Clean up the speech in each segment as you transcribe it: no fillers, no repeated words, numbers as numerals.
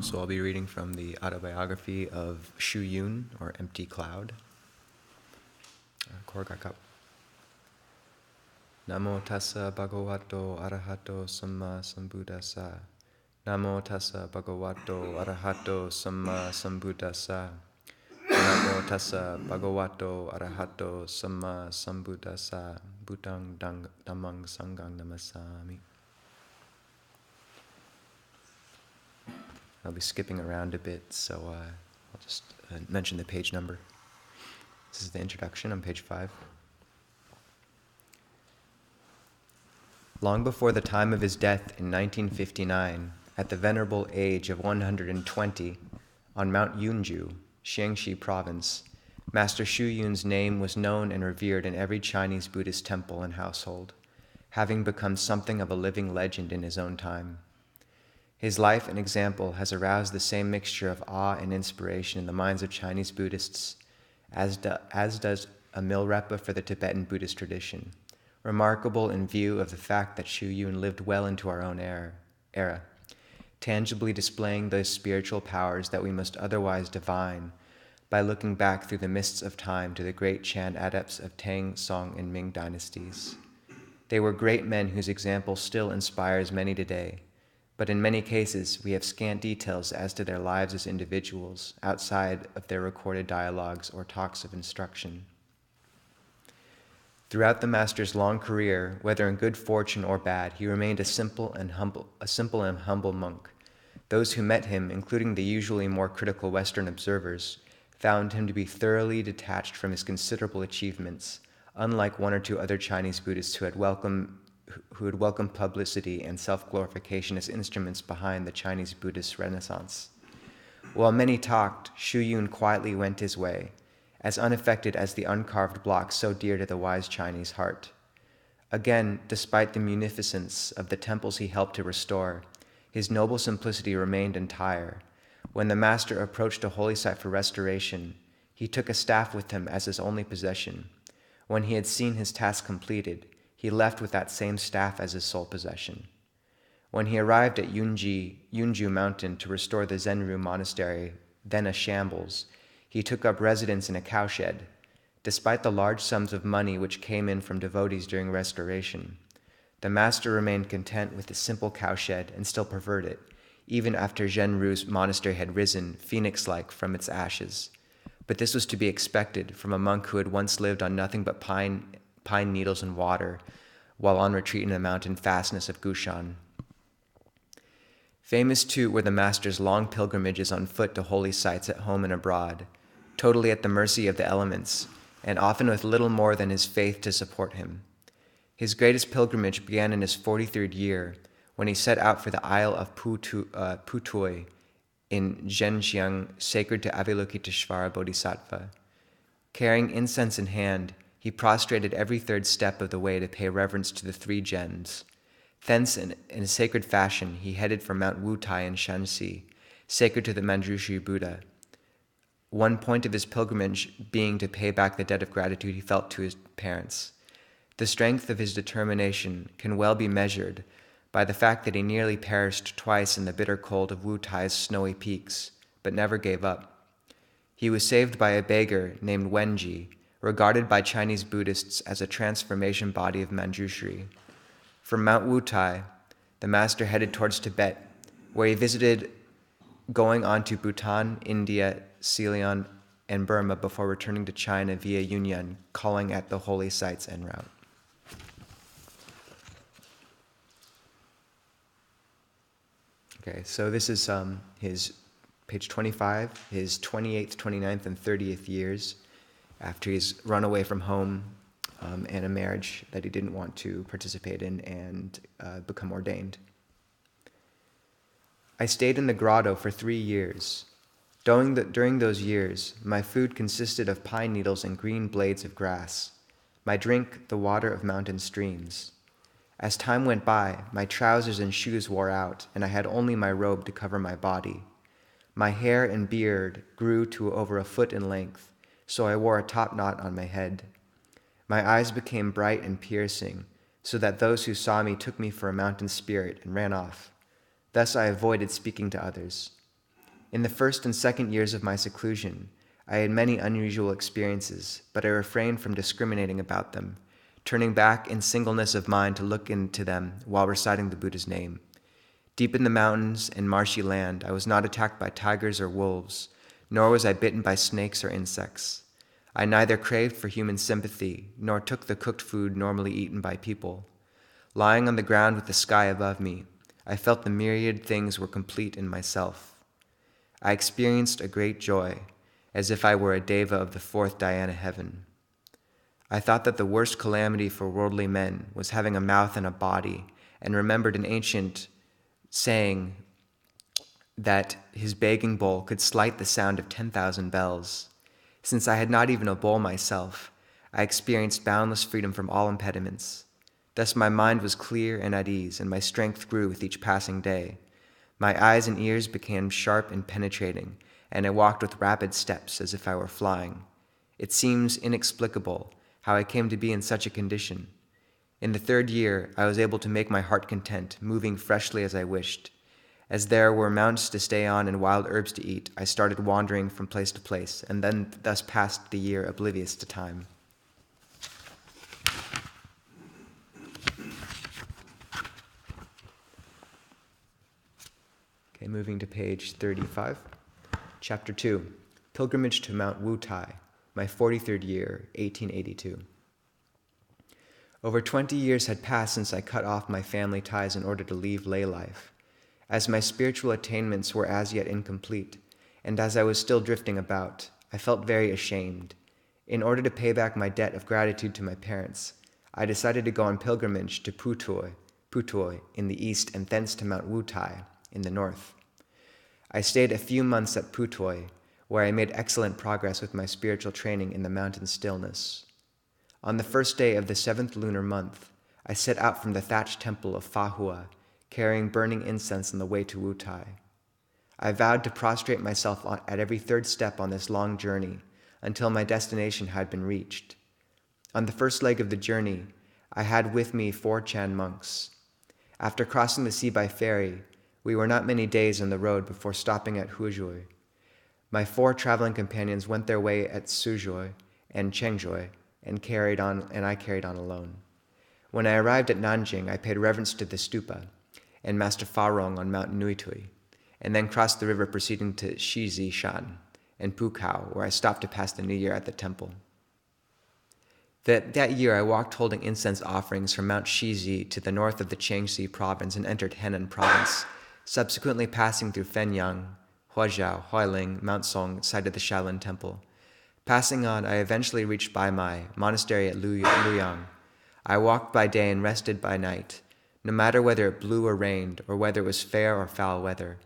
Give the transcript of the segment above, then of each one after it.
So I'll be reading from the Autobiography of Xu Yun, or Empty Cloud. Korgakap. Namo tassa bhagavato arahato samma sambuddhassa. Namo tassa bhagavato arahato samma sambuddhassa. Namo tassa bhagavato arahato samma sambuddhassa. Bhutang dhammang sanghang namasami. I'll be skipping around a bit, so I'll just mention the page number. This is the introduction on page 5. Long before the time of his death in 1959, at the venerable age of 120, on Mount Yunju, Xiangxi province, Master Xu Yun's name was known and revered in every Chinese Buddhist temple and household, having become something of a living legend in his own time. His life and example has aroused the same mixture of awe and inspiration in the minds of Chinese Buddhists as does a Milrepa for the Tibetan Buddhist tradition, remarkable in view of the fact that Xu Yun lived well into our own era, tangibly displaying those spiritual powers that we must otherwise divine by looking back through the mists of time to the great Chan adepts of Tang, Song, and Ming dynasties. They were great men whose example still inspires many today, but in many cases we have scant details as to their lives as individuals outside of their recorded dialogues or talks of instruction. Throughout the Master's long career, whether in good fortune or bad, he remained a simple and humble monk. Those who met him, including the usually more critical Western observers, found him to be thoroughly detached from his considerable achievements, unlike one or two other Chinese Buddhists who had welcomed publicity and self-glorification as instruments behind the Chinese Buddhist Renaissance. While many talked, Xu Yun quietly went his way, as unaffected as the uncarved blocks so dear to the wise Chinese heart. Again, despite the munificence of the temples he helped to restore, his noble simplicity remained entire. When the Master approached a holy site for restoration, he took a staff with him as his only possession. When he had seen his task completed, he left with that same staff as his sole possession. When he arrived at Yunju Mountain to restore the Zenru monastery, then a shambles, he took up residence in a cowshed. Despite the large sums of money which came in from devotees during restoration, the Master remained content with the simple cowshed and still preferred it, even after Zhenru's monastery had risen, phoenix-like, from its ashes. But this was to be expected from a monk who had once lived on nothing but pine needles and water, while on retreat in the mountain fastness of Gushan. Famous too were the Master's long pilgrimages on foot to holy sites at home and abroad, totally at the mercy of the elements, and often with little more than his faith to support him. His greatest pilgrimage began in his 43rd year, when he set out for the Isle of Putui in Zhenjiang, sacred to Avalokiteshvara Bodhisattva. Carrying incense in hand, he prostrated every third step of the way to pay reverence to the 3 gens. Thence, in a sacred fashion, he headed for Mount Wutai in Shanxi, sacred to the Manjushri Buddha. One point of his pilgrimage being to pay back the debt of gratitude he felt to his parents. The strength of his determination can well be measured by the fact that he nearly perished twice in the bitter cold of Wutai's snowy peaks, but never gave up. He was saved by a beggar named Wenji, regarded by Chinese Buddhists as a transformation body of Manjushri. From Mount Wutai, the Master headed towards Tibet, where he visited, going on to Bhutan, India, Ceylon, and Burma before returning to China via Yunnan, calling at the holy sites en route. Okay, so this is his page 25, his 28th, 29th, and 30th years, after he's run away from home and a marriage that he didn't want to participate in and become ordained. I stayed in the grotto for 3 years. During those years, my food consisted of pine needles and green blades of grass, my drink the water of mountain streams. As time went by, my trousers and shoes wore out, and I had only my robe to cover my body. My hair and beard grew to over a foot in length, so I wore a top knot on my head. My eyes became bright and piercing, so that those who saw me took me for a mountain spirit and ran off. Thus I avoided speaking to others. In the first and second years of my seclusion, I had many unusual experiences, but I refrained from discriminating about them, turning back in singleness of mind to look into them while reciting the Buddha's name. Deep in the mountains and marshy land, I was not attacked by tigers or wolves, nor was I bitten by snakes or insects. I neither craved for human sympathy, nor took the cooked food normally eaten by people. Lying on the ground with the sky above me, I felt the myriad things were complete in myself. I experienced a great joy, as if I were a deva of the fourth dhyana heaven. I thought that the worst calamity for worldly men was having a mouth and a body, and remembered an ancient saying that his begging bowl could slight the sound of 10,000 bells. Since I had not even a bowl myself, I experienced boundless freedom from all impediments. Thus my mind was clear and at ease, and my strength grew with each passing day. My eyes and ears became sharp and penetrating, and I walked with rapid steps as if I were flying. It seems inexplicable how I came to be in such a condition. In the third year, I was able to make my heart content, moving freshly as I wished. As there were mountains to stay on and wild herbs to eat, I started wandering from place to place, and then thus passed the year oblivious to time. Okay, moving to page 35. Chapter 2, Pilgrimage to Mount Wutai, my 43rd year, 1882. Over 20 years had passed since I cut off my family ties in order to leave lay life. As my spiritual attainments were as yet incomplete, and as I was still drifting about, I felt very ashamed. In order to pay back my debt of gratitude to my parents, I decided to go on pilgrimage to Putoi in the east, and thence to Mount Wutai in the north. I stayed a few months at Putoi, where I made excellent progress with my spiritual training in the mountain stillness. On the first day of the 7th lunar month, I set out from the thatched temple of Phahua, carrying burning incense on the way to Wutai. I vowed to prostrate myself at every third step on this long journey until my destination had been reached. On the first leg of the journey, I had with me 4 Chan monks. After crossing the sea by ferry, we were not many days on the road before stopping at Huzhou. My 4 traveling companions went their way at Suzhou and Chengzhou, and I carried on alone. When I arrived at Nanjing, I paid reverence to the stupa and Master Farong on Mount Nuitui, and then crossed the river proceeding to Shizishan and Pukao, where I stopped to pass the New Year at the temple. That year I walked holding incense offerings from Mount Shizi to the north of the Jiangxi province and entered Henan province, subsequently passing through Fenyang, Huajiao, Huailing, Mount Song, site of the Shaolin Temple. Passing on, I eventually reached Baimai, monastery at Luyang. I walked by day and rested by night, no matter whether it blew or rained, or whether it was fair or foul weather.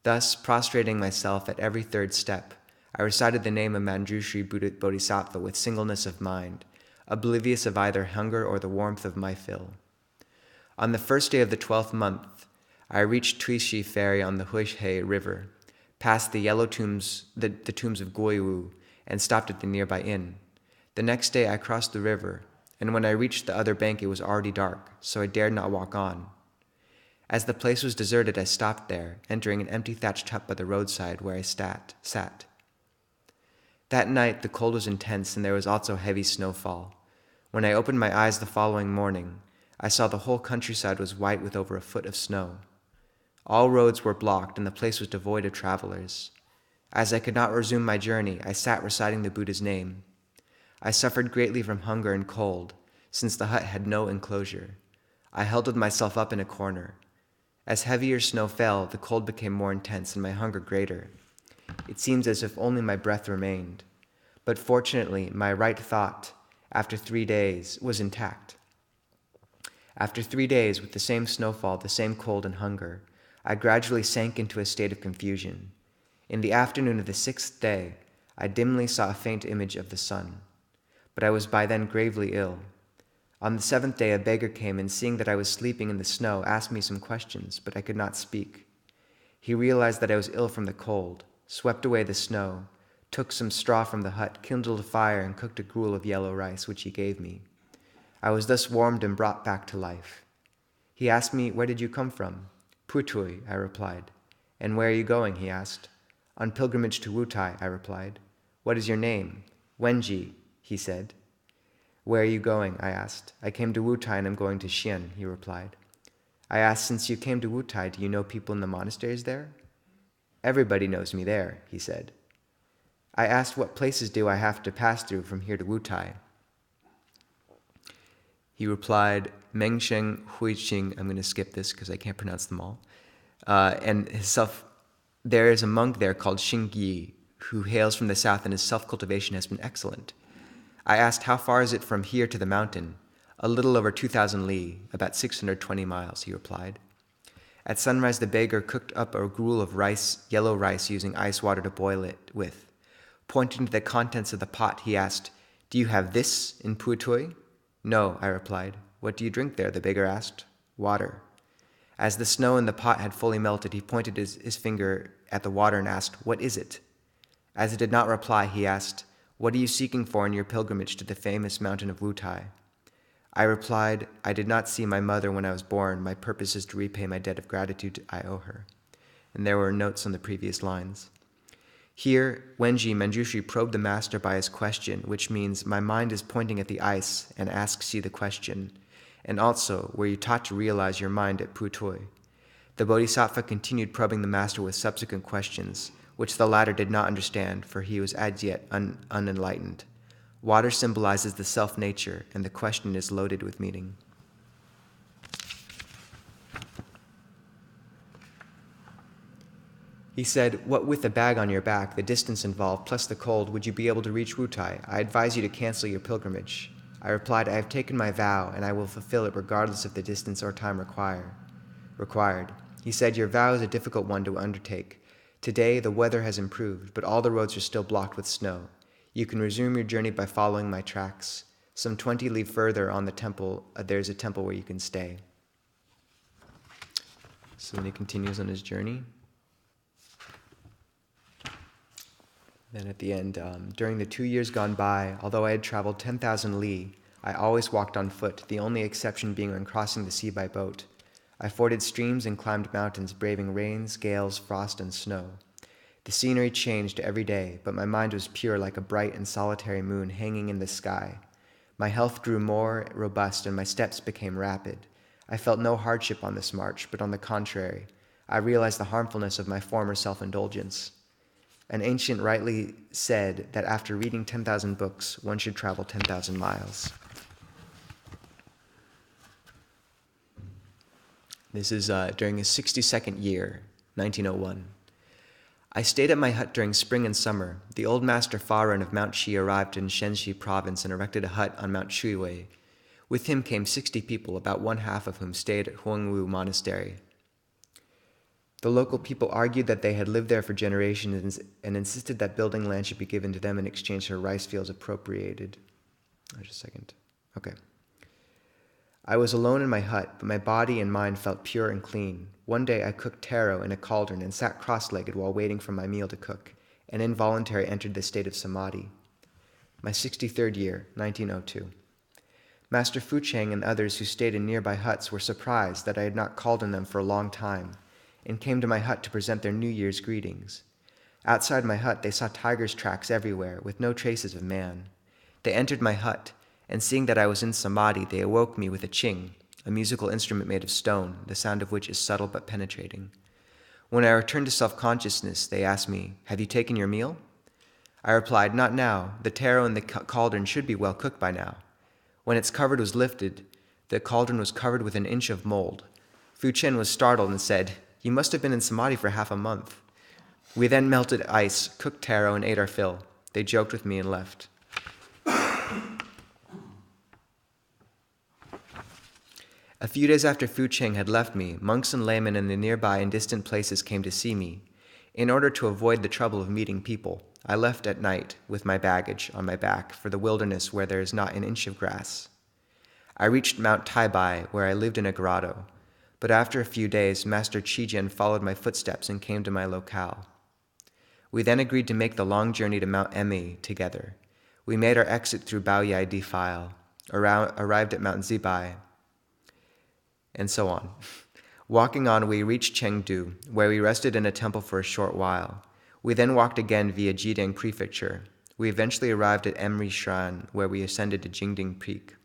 Thus, prostrating myself at every third step, I recited the name of Manjushri Bodhisattva with singleness of mind, oblivious of either hunger or the warmth of my fill. On the first day of the 12th month, I reached Tuishi Ferry on the Huishe River, passed the yellow tombs, the tombs of Guiwu, and stopped at the nearby inn. The next day I crossed the river, and when I reached the other bank it was already dark, so I dared not walk on. As the place was deserted, I stopped there, entering an empty thatched hut by the roadside where I sat. That night the cold was intense, and there was also heavy snowfall. When I opened my eyes the following morning, I saw the whole countryside was white with over a foot of snow. All roads were blocked, and the place was devoid of travelers. As I could not resume my journey, I sat reciting the Buddha's name. I suffered greatly from hunger and cold, since the hut had no enclosure. I huddled myself up in a corner. As heavier snow fell, the cold became more intense and my hunger greater. It seemed as if only my breath remained. But fortunately, my right thought, after 3 days, was intact. After 3 days, with the same snowfall, the same cold and hunger, I gradually sank into a state of confusion. In the afternoon of the 6th day, I dimly saw a faint image of the sun, but I was by then gravely ill. On the 7th day, a beggar came, and seeing that I was sleeping in the snow, asked me some questions, but I could not speak. He realized that I was ill from the cold, swept away the snow, took some straw from the hut, kindled a fire, and cooked a gruel of yellow rice, which he gave me. I was thus warmed and brought back to life. He asked me, "Where did you come from?" "Putui," I replied. "And where are you going?" he asked. On pilgrimage to Wutai, I replied. What is your name? Wenji, he said. Where are you going? I asked. I came to Wutai and I'm going to Xian, he replied. I asked, since you came to Wutai, do you know people in the monasteries there? Everybody knows me there, he said. I asked, what places do I have to pass through from here to Wutai? He replied, Mengsheng, Huiqing, I'm going to skip this because I can't pronounce them all, there is a monk there called Xingyi, who hails from the south, and his self-cultivation has been excellent. I asked, how far is it from here to the mountain? A little over 2,000 li, about 620 miles, he replied. At sunrise, the beggar cooked up a gruel of rice, yellow rice, using ice water to boil it with. Pointing to the contents of the pot, he asked, do you have this in Putui? No, I replied. What do you drink there? The beggar asked. Water. As the snow in the pot had fully melted, he pointed his finger at the water and asked, what is it? As it did not reply, he asked, what are you seeking for in your pilgrimage to the famous mountain of Wutai? I replied, I did not see my mother when I was born. My purpose is to repay my debt of gratitude I owe her. And there were notes on the previous lines. Here, Wenji Manjushri probed the master by his question, which means my mind is pointing at the ice and asks you the question. And also, were you taught to realize your mind at Putui? The Bodhisattva continued probing the master with subsequent questions, which the latter did not understand, for he was as yet unenlightened. Water symbolizes the self-nature, and the question is loaded with meaning. He said, what with the bag on your back, the distance involved, plus the cold, would you be able to reach Wutai? I advise you to cancel your pilgrimage. I replied, I have taken my vow, and I will fulfill it regardless of the distance or time required. He said, your vow is a difficult one to undertake. Today, the weather has improved, but all the roads are still blocked with snow. You can resume your journey by following my tracks. Some 20 li further on the temple, there's a temple where you can stay. So then he continues on his journey. Then at the end, during the 2 years gone by, although I had traveled 10,000 li, I always walked on foot, the only exception being when crossing the sea by boat. I forded streams and climbed mountains, braving rains, gales, frost, and snow. The scenery changed every day, but my mind was pure like a bright and solitary moon hanging in the sky. My health grew more robust and my steps became rapid. I felt no hardship on this march, but on the contrary, I realized the harmfulness of my former self-indulgence. An ancient rightly said that after reading 10,000 books, one should travel 10,000 miles. This is during his 62nd year, 1901. I stayed at my hut during spring and summer. The old master Faran of Mount Shi arrived in Shenxi province and erected a hut on Mount Shuiwei. With him came 60 people, about one half of whom stayed at Huangwu Monastery. The local people argued that they had lived there for generations and insisted that building land should be given to them in exchange for rice fields appropriated. Just a second. Okay. I was alone in my hut, but my body and mind felt pure and clean. One day I cooked taro in a cauldron and sat cross-legged while waiting for my meal to cook, and involuntarily entered the state of Samadhi. My 63rd year, 1902. Master Fucheng and others who stayed in nearby huts were surprised that I had not called on them for a long time, and came to my hut to present their New Year's greetings. Outside my hut, they saw tigers' tracks everywhere, with no traces of man. They entered my hut, and seeing that I was in Samadhi, they awoke me with a ching, a musical instrument made of stone, the sound of which is subtle but penetrating. When I returned to self-consciousness, they asked me, "Have you taken your meal?" I replied, "Not now. The taro in the cauldron should be well cooked by now." When its cover was lifted, the cauldron was covered with an inch of mold. Fu Chen was startled and said, "You must have been in Samadhi for half a month." We then melted ice, cooked taro, and ate our fill. They joked with me and left. A few days after Fu Cheng had left me, monks and laymen in the nearby and distant places came to see me. In order to avoid the trouble of meeting people, I left at night with my baggage on my back for the wilderness where there is not an inch of grass. I reached Mount Taibai, where I lived in a grotto, but after a few days, Master Chijian followed my footsteps and came to my locale. We then agreed to make the long journey to Mount Emi together. We made our exit through Baoyai defile, arrived at Mount Zibai, and so on. Walking on, we reached Chengdu, where we rested in a temple for a short while. We then walked again via Jidang Prefecture. We eventually arrived at Emri Shrine, where we ascended to Jingding Peak,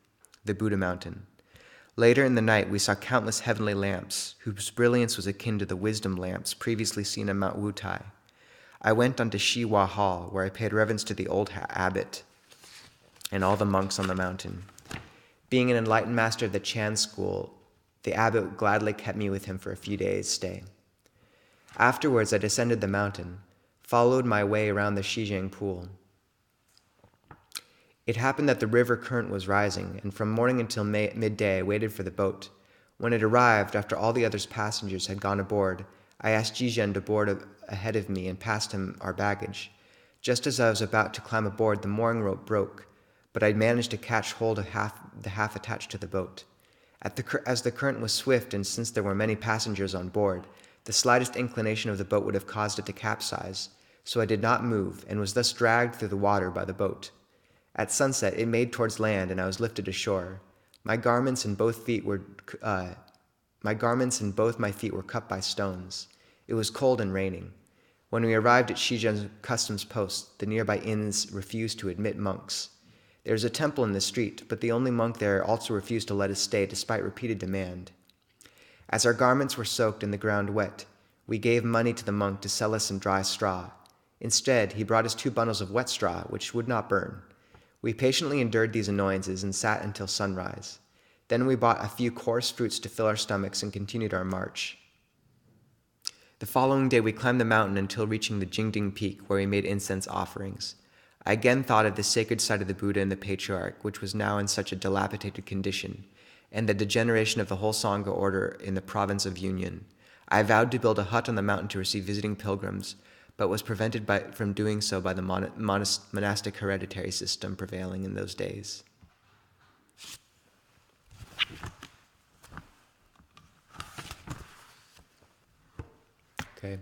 the Buddha mountain. Later in the night, we saw countless heavenly lamps, whose brilliance was akin to the wisdom lamps previously seen on Mount Wutai. I went on to Shiwa Hall, where I paid reverence to the old abbot and all the monks on the mountain. Being an enlightened master of the Chan school, the abbot gladly kept me with him for a few days' stay. Afterwards, I descended the mountain, followed my way around the Shijiang pool. It happened that the river current was rising, and from morning until midday I waited for the boat. When it arrived, after all the other passengers had gone aboard, I asked Jijian to board ahead of me and passed him our baggage. Just as I was about to climb aboard, the mooring rope broke, but I managed to catch hold of the half attached to the boat. As the current was swift, and since there were many passengers on board, the slightest inclination of the boat would have caused it to capsize, so I did not move, and was thus dragged through the water by the boat. At sunset, it made towards land, and I was lifted ashore. My garments and both my feet were cut by stones. It was cold and raining. When we arrived at Shijian's customs post, the nearby inns refused to admit monks. There is a temple in the street, but the only monk there also refused to let us stay despite repeated demand. As our garments were soaked and the ground wet, we gave money to the monk to sell us some dry straw. Instead, he brought us 2 bundles of wet straw, which would not burn. We patiently endured these annoyances and sat until sunrise. Then we bought a few coarse fruits to fill our stomachs and continued our march. The following day, we climbed the mountain until reaching the Jingding Peak, where we made incense offerings. I again thought of the sacred site of the Buddha and the Patriarch, which was now in such a dilapidated condition, and the degeneration of the whole Sangha order in the province of Yun. I vowed to build a hut on the mountain to receive visiting pilgrims, but was prevented from doing so by the monastic hereditary system prevailing in those days. Okay,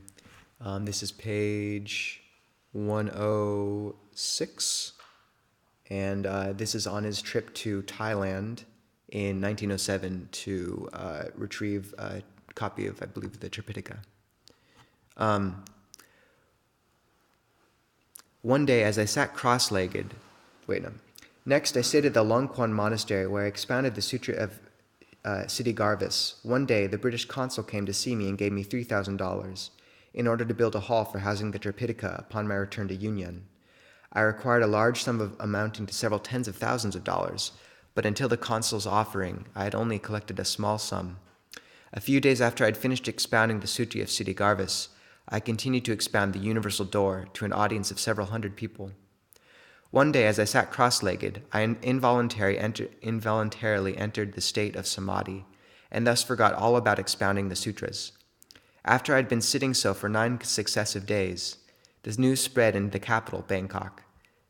this is page 106, and this is on his trip to Thailand in 1907 to retrieve a copy of, I believe, the Tripitaka. One day, as I sat cross-legged, Next, I stayed at the Longquan Monastery, where I expounded the Sutra of Siddhigarvis. One day, the British consul came to see me and gave me $3,000 in order to build a hall for housing the Tripitaka upon my return to Yunnan. I required a large sum amounting to several tens of thousands of dollars, but until the consul's offering, I had only collected a small sum. A few days after I had finished expounding the Sutra of Siddhigarvis, I continued to expound the Universal Door to an audience of several hundred people. One day, as I sat cross-legged, I involuntarily entered the state of Samadhi, and thus forgot all about expounding the sutras. After I had been sitting so for 9 successive days, the news spread in the capital, Bangkok.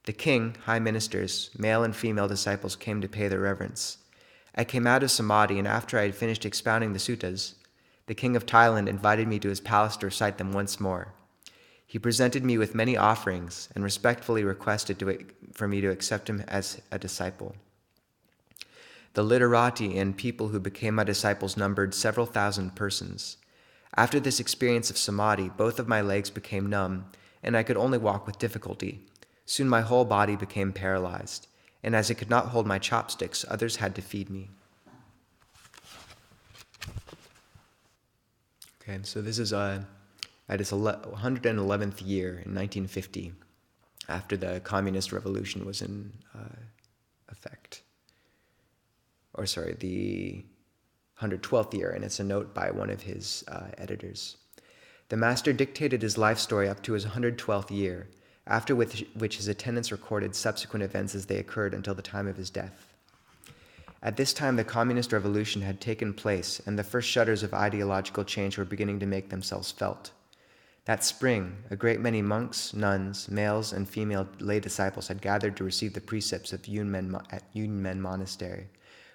The king, high ministers, male and female disciples came to pay their reverence. I came out of Samadhi, and after I had finished expounding the suttas, the king of Thailand invited me to his palace to recite them once more. He presented me with many offerings and respectfully requested for me to accept him as a disciple. The literati and people who became my disciples numbered several thousand persons. After this experience of Samadhi, both of my legs became numb, and I could only walk with difficulty. Soon my whole body became paralyzed, and as I could not hold my chopsticks, others had to feed me. Okay, so this is at its 111th year in 1950, after the Communist Revolution was in effect. The 112th year, and it's a note by one of his editors. The master dictated his life story up to his 112th year, after which his attendants recorded subsequent events as they occurred until the time of his death. At this time, the Communist Revolution had taken place, and the first shudders of ideological change were beginning to make themselves felt. That spring, a great many monks, nuns, males, and female lay disciples had gathered to receive the precepts of at Yunmen Monastery,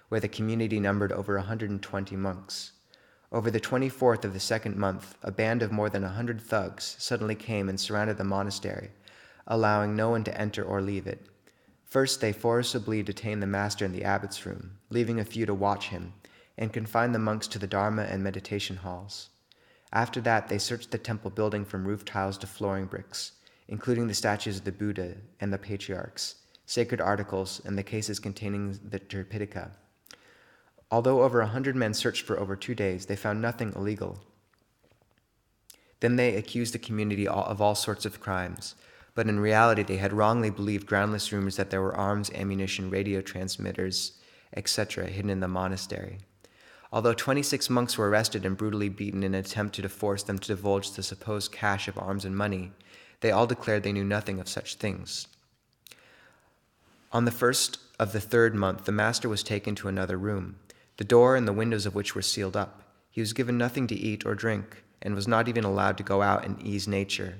where the community numbered over 120 monks. Over the 24th of the second month, a band of more than 100 thugs suddenly came and surrounded the monastery, allowing no one to enter or leave it. First, they forcibly detained the master in the abbot's room, leaving a few to watch him, and confined the monks to the Dharma and meditation halls. After that, they searched the temple building from roof tiles to flooring bricks, including the statues of the Buddha and the patriarchs, sacred articles, and the cases containing the Tripitaka. Although over 100 men searched for over 2 days, they found nothing illegal. Then they accused the community of all sorts of crimes, but in reality they had wrongly believed groundless rumors that there were arms, ammunition, radio transmitters, etc. hidden in the monastery. Although 26 monks were arrested and brutally beaten in an attempt to force them to divulge the supposed cache of arms and money, they all declared they knew nothing of such things. On the first of the 3rd month, the master was taken to another room, the door and the windows of which were sealed up. He was given nothing to eat or drink, and was not even allowed to go out and ease nature.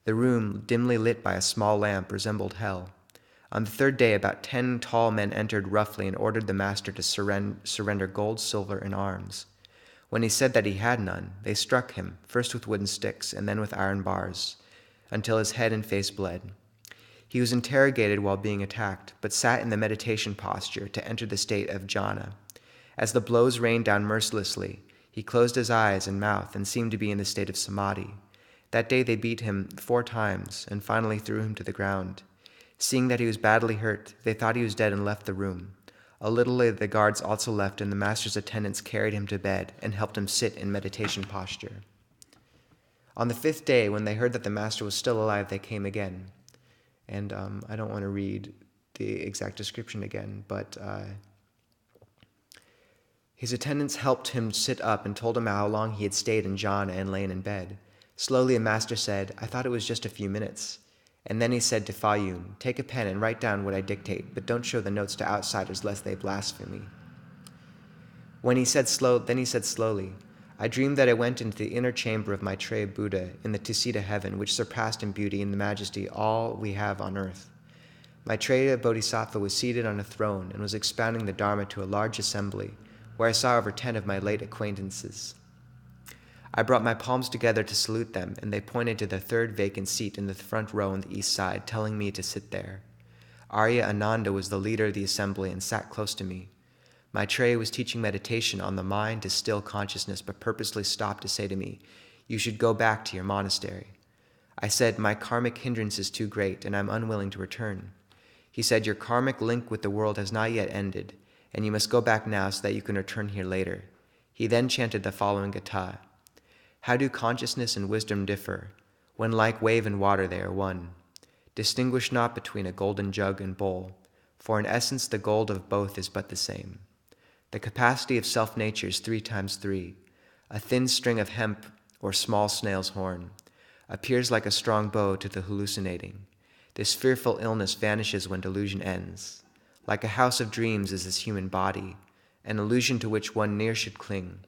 The room, dimly lit by a small lamp, resembled hell. On the 3rd day, about 10 tall men entered roughly and ordered the master to surrender gold, silver, and arms. When he said that he had none, they struck him, first with wooden sticks and then with iron bars, until his head and face bled. He was interrogated while being attacked, but sat in the meditation posture to enter the state of jhana. As the blows rained down mercilessly, he closed his eyes and mouth and seemed to be in the state of samadhi. That day they beat him 4 times and finally threw him to the ground. Seeing that he was badly hurt, they thought he was dead and left the room. A little later the guards also left, and the master's attendants carried him to bed and helped him sit in meditation posture. On the 5th day, when they heard that the master was still alive, they came again. And I don't want to read the exact description again, but his attendants helped him sit up and told him how long he had stayed in jhana and lain in bed. Slowly the master said, "I thought it was just a few minutes." And then he said to Fa Yun, "Take a pen and write down what I dictate, but don't show the notes to outsiders lest they blaspheme." Then he said slowly, "I dreamed that I went into the inner chamber of Maitreya Buddha in the Tusita heaven, which surpassed in beauty and majesty all we have on earth. Maitreya Bodhisattva was seated on a throne and was expounding the Dharma to a large assembly, where I saw over 10 of my late acquaintances. I brought my palms together to salute them, and they pointed to the 3rd vacant seat in the front row on the east side, telling me to sit there. Arya Ananda was the leader of the assembly and sat close to me. Maitreya was teaching meditation on the mind to still consciousness, but purposely stopped to say to me, 'You should go back to your monastery.' I said, 'My karmic hindrance is too great, and I'm unwilling to return.' He said, 'Your karmic link with the world has not yet ended, and you must go back now so that you can return here later.' He then chanted the following gatha: 'How do consciousness and wisdom differ? When like wave and water they are one. Distinguish not between a golden jug and bowl, for in essence the gold of both is but the same. The capacity of self-nature is 3 times 3. A thin string of hemp or small snail's horn appears like a strong bow to the hallucinating. This fearful illness vanishes when delusion ends. Like a house of dreams is this human body, an illusion to which one near should cling.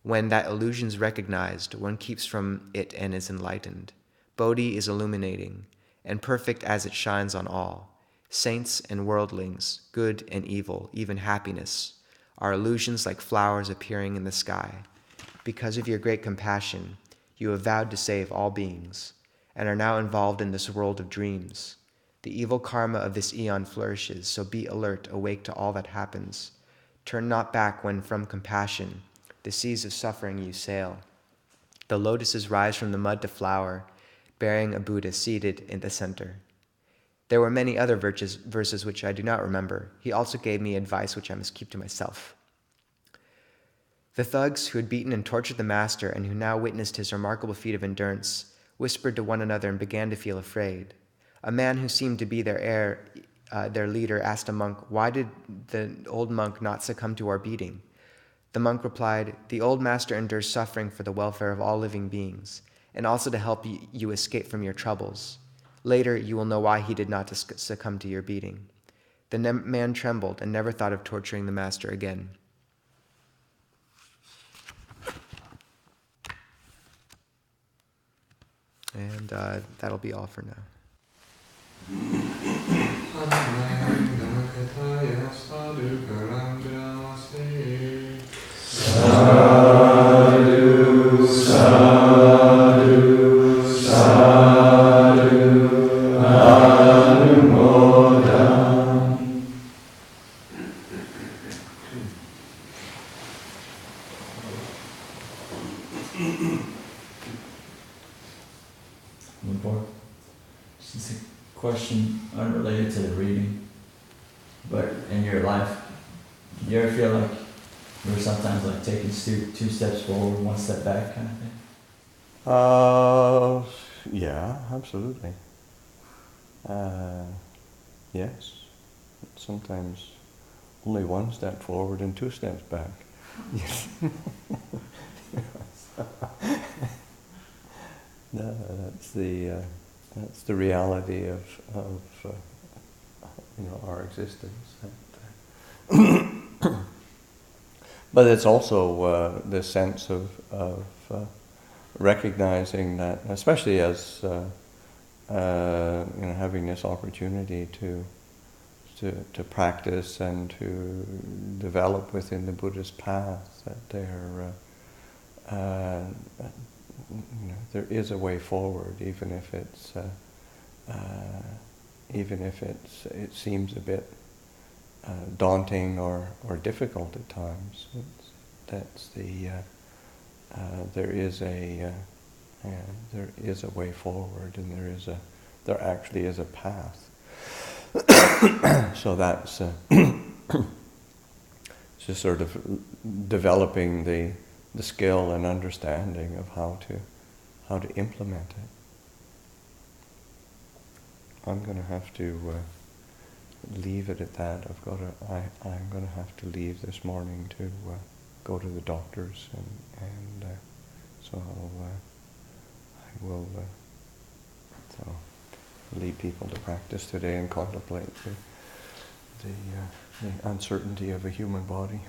When that illusion is recognized, one keeps from it and is enlightened. Bodhi is illuminating, and perfect as it shines on all. Saints and worldlings, good and evil, even happiness, are illusions like flowers appearing in the sky. Because of your great compassion, you have vowed to save all beings, and are now involved in this world of dreams. The evil karma of this eon flourishes, so be alert, awake to all that happens. Turn not back when from compassion the seas of suffering you sail. The lotuses rise from the mud to flower, bearing a Buddha seated in the center." There were many other verses which I do not remember. He also gave me advice which I must keep to myself. The thugs who had beaten and tortured the master and who now witnessed his remarkable feat of endurance whispered to one another and began to feel afraid. A man who seemed to be their leader asked a monk, "Why did the old monk not succumb to our beating?" The monk replied, "The old master endures suffering for the welfare of all living beings, and also to help you escape from your troubles. Later you will know why he did not succumb to your beating." The man trembled and never thought of torturing the master again. And that'll be all for now. Sadhu, sadhu, sadhu, anumodam. from the board. Just a question unrelated to the reading, but in your life, do you ever feel like you're sometimes like taking two steps forward, one step back kind of thing? Yeah, absolutely. Yes. Sometimes only one step forward and two steps back. Yes. No, that's the reality of our existence. But it's also this sense of recognizing that, especially as having this opportunity to practice and to develop within the Buddhist path, that there is a way forward, even if it seems a bit daunting or difficult at times. There is a way forward, and there actually is a path. So that's just sort of developing the skill and understanding of how to implement it. I'm going to have to leave it at that. I'm going to have to leave this morning to go to the doctors, and so I will lead people to practice today and contemplate the uncertainty of a human body.